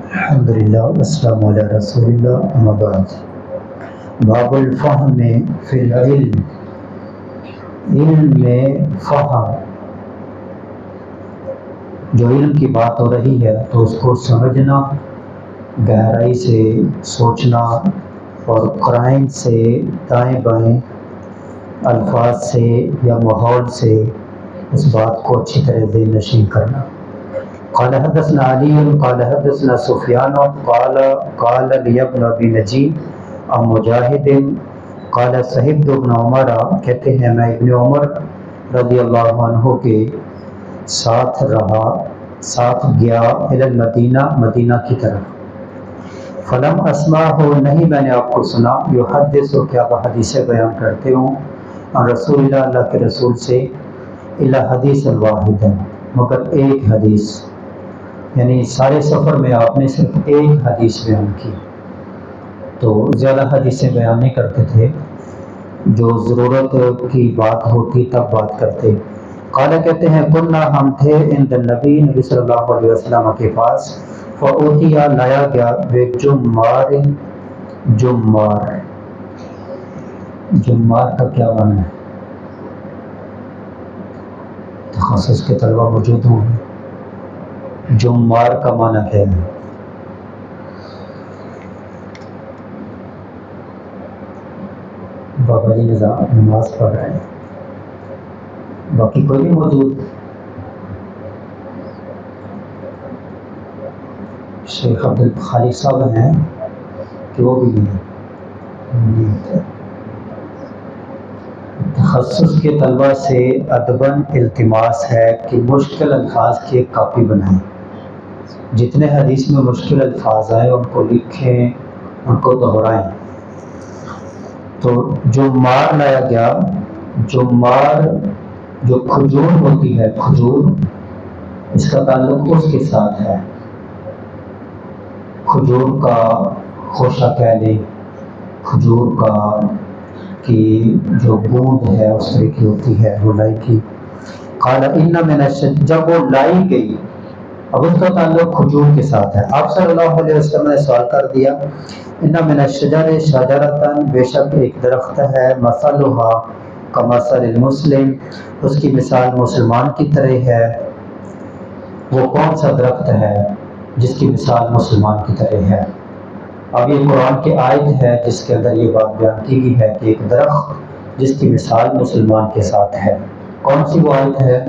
الحمدللہ والسلام علی رسول اللہ اما بعد۔ باب الفہم فی العلم، علم میں فہم، جو علم کی بات ہو رہی ہے تو اس کو سمجھنا، گہرائی سے سوچنا اور قرائن سے، دائیں بائیں الفاظ سے یا ماحول سے اس بات کو اچھی طرح ذہن نشین کرنا۔ قال حدثنا علی قال حدثنا سفیان قال لی ابن ابی نجیب عن مجاہد قال صحبت ابن عمر، کہتے ہیں میں ابن عمر رضی اللہ عنہ کے ساتھ رہا، ساتھ گیا الی المدینہ، مدینہ کی طرف۔ فلم اسمعہ، نہیں میں نے آپ کو سنا، یحدث، کیا وہ حدیثیں بیان کرتے ہوں، عن رسول اللہ، اللہ کے رسول سے، الا حدیث الواحد، مگر ایک حدیث، یعنی سارے سفر میں آپ نے صرف ایک حدیث بیان کی، تو زیادہ حدیثیں بیان نہیں کرتے تھے، جو ضرورت کی بات ہوتی تب بات کرتے۔ قال، کہتے ہیں کننا، ہم تھے عند النبی، نبی صلی اللہ علیہ وسلم کے پاس، فاوتیا، لایا گیا، بجمار، جمار، جمار کا کیا معنی ہے؟ تخصص کے طلبہ موجود ہوں، جمار کا معنی کیا ہے؟ بابا جی نماز پڑھ رہے ہیں، باقی کوئی نہیں موجود؟ شیخ عبد الخالق صاحب ہیں کہ وہ بھی نہیں؟ تخصص کے طلبہ سے ادباً التماس ہے کہ مشکل الفاظ کی ایک کاپی بنائیں، جتنے حدیث میں مشکل الفاظ آئے ان کو لکھیں، ان کو دہرائیں۔ تو جمار لایا گیا، جمار جو کھجور ہوتی ہے، کھجور، اس کا تعلق اس کے ساتھ ہے، کھجور کا خوشہ کہہ لیں، کھجور کا کی جو گوند ہے اس طرح کی ہوتی ہے، رولائی کی۔ قال ان من الشجر، جب وہ لائی گئی، اب اس کا تعلق کھجور کے ساتھ ہے، آپ صلی اللہ علیہ وسلم نے سوال کر دیا، ان من الشجر شجرۃ، بے شک ایک درخت ہے، مثلھا کمثل المسلم، اس کی مثال مسلمان کی طرح ہے۔ وہ کون سا درخت ہے جس کی مثال مسلمان کی طرح ہے؟ اب یہ قرآن کی آیت ہے جس کے اندر یہ بات بیان کی گئی ہے کہ ایک درخت جس کی مثال مسلمان کے ساتھ ہے۔ کون سی وہ آیت ہے؟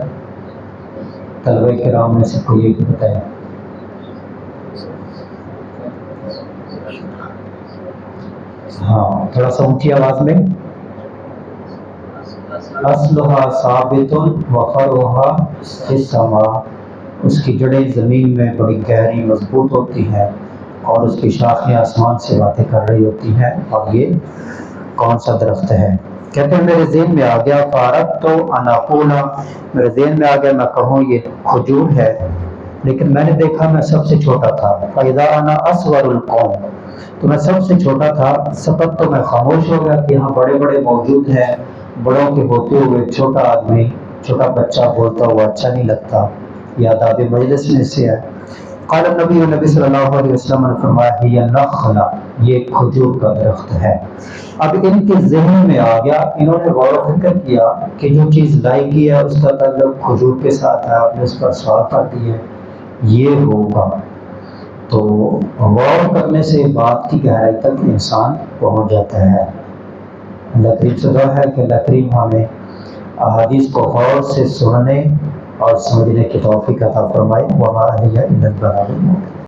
طلبہ کرام میں سے کوئی ایک بتائیں۔ ہاں، تھوڑا سا اونچی آواز میں۔ اصلھا ثابت وفرعھا فی السماء، اس کی جڑیں زمین میں بڑی گہری مضبوط ہوتی ہیں اور اس کی شاخیں آسمان سے باتیں کر رہی ہوتی ہیں۔ اور یہ کون سا درخت ہے؟ کہتے ہیں میرے ذہن میں آ گیا، فاردت ان اقول، میرے ذہن میں آ گیا میں کہوں یہ کھجور ہے، لیکن میں نے دیکھا میں سب سے چھوٹا تھا، فاذا انا اصغر القوم، تو میں سب سے چھوٹا تھا، سبق تو میں خاموش ہو گیا کہ یہاں بڑے بڑے موجود ہیں، بڑوں کے ہوتے ہوئے چھوٹا آدمی، چھوٹا بچہ بولتا ہوا اچھا نہیں لگتا، یہ آداب مجلس میں سے ہے۔ قال النبی، نبی صلی اللہ علیہ وسلم نے فرمایا، ہی النخلہ، یہ کھجور کا درخت ہے۔ اب ان کے ذہن میں آ گیا، انہوں نے غور و فکر کیا کہ جو چیز لائی کی ہے اس کا تعلق کھجور کے ساتھ ہے، آپ نے اس پر سوال کر دیا، یہ ہوگا۔ تو غور کرنے سے بات کی گہرائی تک انسان پہنچ جاتا ہے۔ اللہ کریم سے دعا ہے کہ اللہ کریم ہمیں احادیث کو غور سے سننے اور سمجھنے کی توفیق عطا فرمائے۔ وما علی الا البلاغ المبین۔